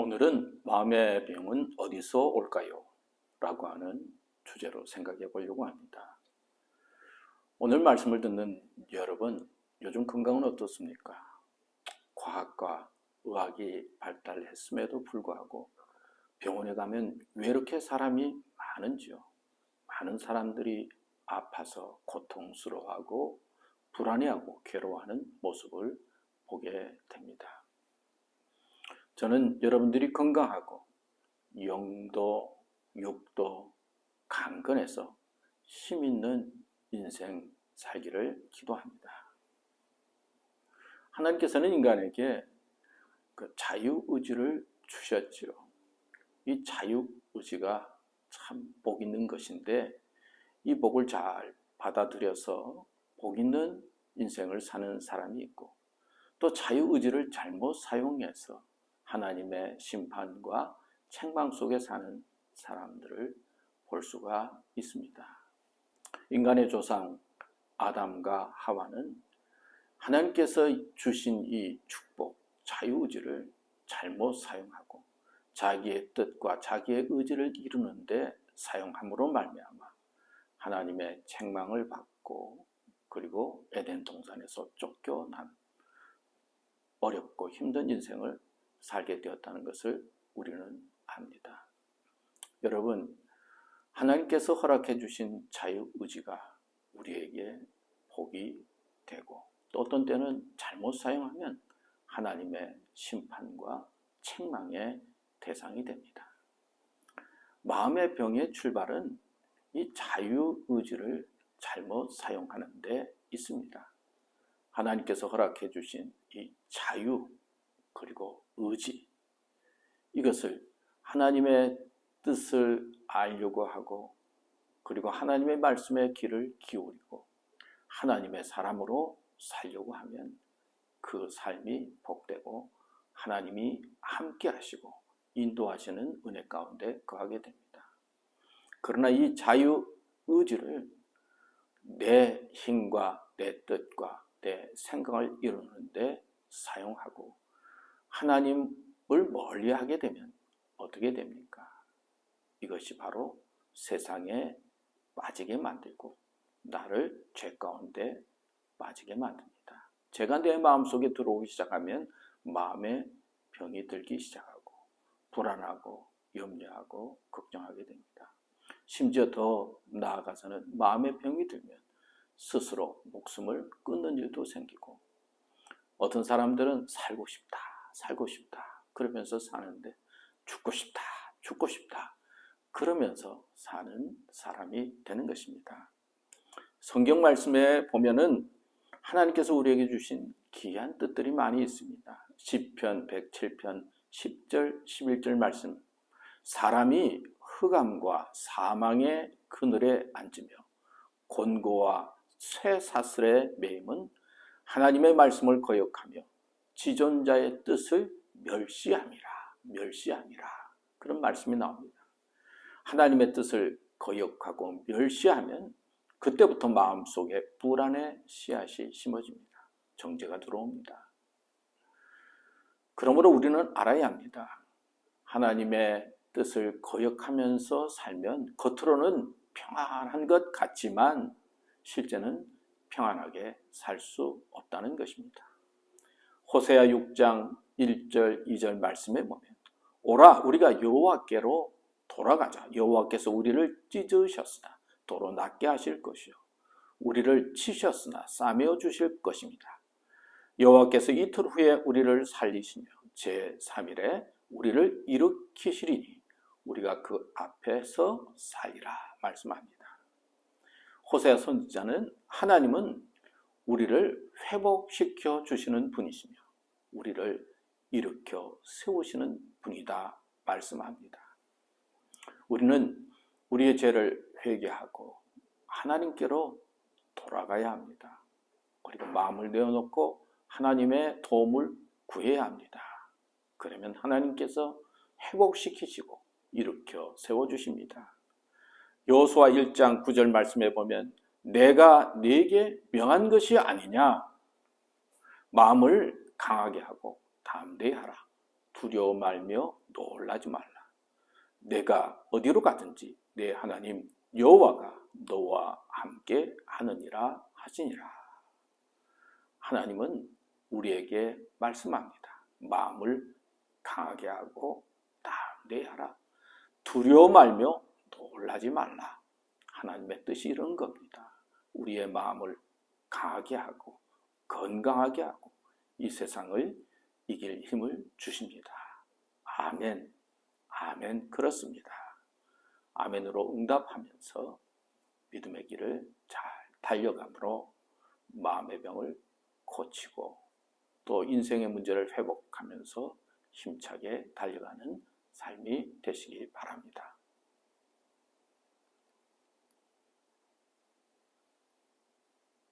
오늘은 마음의 병은 어디서 올까요? 라고 하는 주제로 생각해 보려고 합니다. 오늘 말씀을 듣는 여러분, 요즘 건강은 어떻습니까? 과학과 의학이 발달했음에도 불구하고 병원에 가면 왜 이렇게 사람이 많은지요? 많은 사람들이 아파서 고통스러워하고 불안해하고 괴로워하는 모습을 보게 됩니다. 저는 여러분들이 건강하고 영도, 육도, 강건해서 힘 있는 인생 살기를 기도합니다. 하나님께서는 인간에게 그 자유의지를 주셨지요. 이 자유의지가 참 복 있는 것인데 이 복을 잘 받아들여서 복 있는 인생을 사는 사람이 있고 또 자유의지를 잘못 사용해서 하나님의 심판과 책망 속에 사는 사람들을 볼 수가 있습니다. 인간의 조상 아담과 하와는 하나님께서 주신 이 축복, 자유의지를 잘못 사용하고 자기의 뜻과 자기의 의지를 이루는데 사용함으로 말미암아 하나님의 책망을 받고 그리고 에덴 동산에서 쫓겨난 어렵고 힘든 인생을 살게 되었다는 것을 우리는 압니다. 여러분, 하나님께서 허락해 주신 자유의지가 우리에게 복이 되고 또 어떤 때는 잘못 사용하면 하나님의 심판과 책망의 대상이 됩니다. 마음의 병의 출발은 이 자유의지를 잘못 사용하는 데 있습니다. 하나님께서 허락해 주신 이 자유 그리고 의지, 이것을 하나님의 뜻을 알려고 하고 그리고 하나님의 말씀에 귀를 기울이고 하나님의 사람으로 살려고 하면 그 삶이 복되고 하나님이 함께 하시고 인도하시는 은혜 가운데 거하게 됩니다. 그러나 이 자유의지를 내 힘과 내 뜻과 내 생각을 이루는데 사용하고 하나님을 멀리하게 되면 어떻게 됩니까? 이것이 바로 세상에 빠지게 만들고 나를 죄 가운데 빠지게 만듭니다. 죄가 내 마음속에 들어오기 시작하면 마음에 병이 들기 시작하고 불안하고 염려하고 걱정하게 됩니다. 심지어 더 나아가서는 마음의 병이 들면 스스로 목숨을 끊는 일도 생기고 어떤 사람들은 살고 싶다 그러면서 사는데 죽고 싶다 그러면서 사는 사람이 되는 것입니다. 성경 말씀에 보면은 하나님께서 우리에게 주신 귀한 뜻들이 많이 있습니다. 시편 107편 10절 11절 말씀, 사람이 흑암과 사망의 그늘에 앉으며 곤고와 쇠사슬에 매임은 하나님의 말씀을 거역하며 지존자의 뜻을 멸시함이라. 그런 말씀이 나옵니다. 하나님의 뜻을 거역하고 멸시하면 그때부터 마음속에 불안의 씨앗이 심어집니다. 정죄가 들어옵니다. 그러므로 우리는 알아야 합니다. 하나님의 뜻을 거역하면서 살면 겉으로는 평안한 것 같지만 실제는 평안하게 살 수 없다는 것입니다. 호세아 6장 1절 2절 말씀에 보면 오라 우리가 여호와께로 돌아가자. 여호와께서 우리를 찢으셨으나 도로 낫게 하실 것이요 우리를 치셨으나 싸매어 주실 것입니다. 여호와께서 이틀 후에 우리를 살리시며 제3일에 우리를 일으키시리니 우리가 그 앞에서 살리라 말씀합니다. 호세아 선지자는 하나님은 우리를 회복시켜 주시는 분이시며 우리를 일으켜 세우시는 분이다 말씀합니다. 우리는 우리의 죄를 회개하고 하나님께로 돌아가야 합니다. 그리고 마음을 내어놓고 하나님의 도움을 구해야 합니다. 그러면 하나님께서 회복시키시고 일으켜 세워주십니다. 여호수아 1장 9절 말씀에 보면 내가 네게 명한 것이 아니냐 마음을 강하게 하고 담대히 하라 두려워 말며 놀라지 말라. 내가 어디로 가든지 내 하나님 여호와가 너와 함께 하느니라 하시니라. 하나님은 우리에게 말씀합니다. 마음을 강하게 하고 담대하라. 두려워 말며 놀라지 말라. 하나님의 뜻이 이런 겁니다. 우리의 마음을 강하게 하고 건강하게 하고 이 세상을 이길 힘을 주십니다. 아멘, 아멘. 그렇습니다. 아멘으로 응답하면서 믿음의 길을 잘 달려감으로 마음의 병을 고치고 또 인생의 문제를 회복하면서 힘차게 달려가는 삶이 되시기 바랍니다.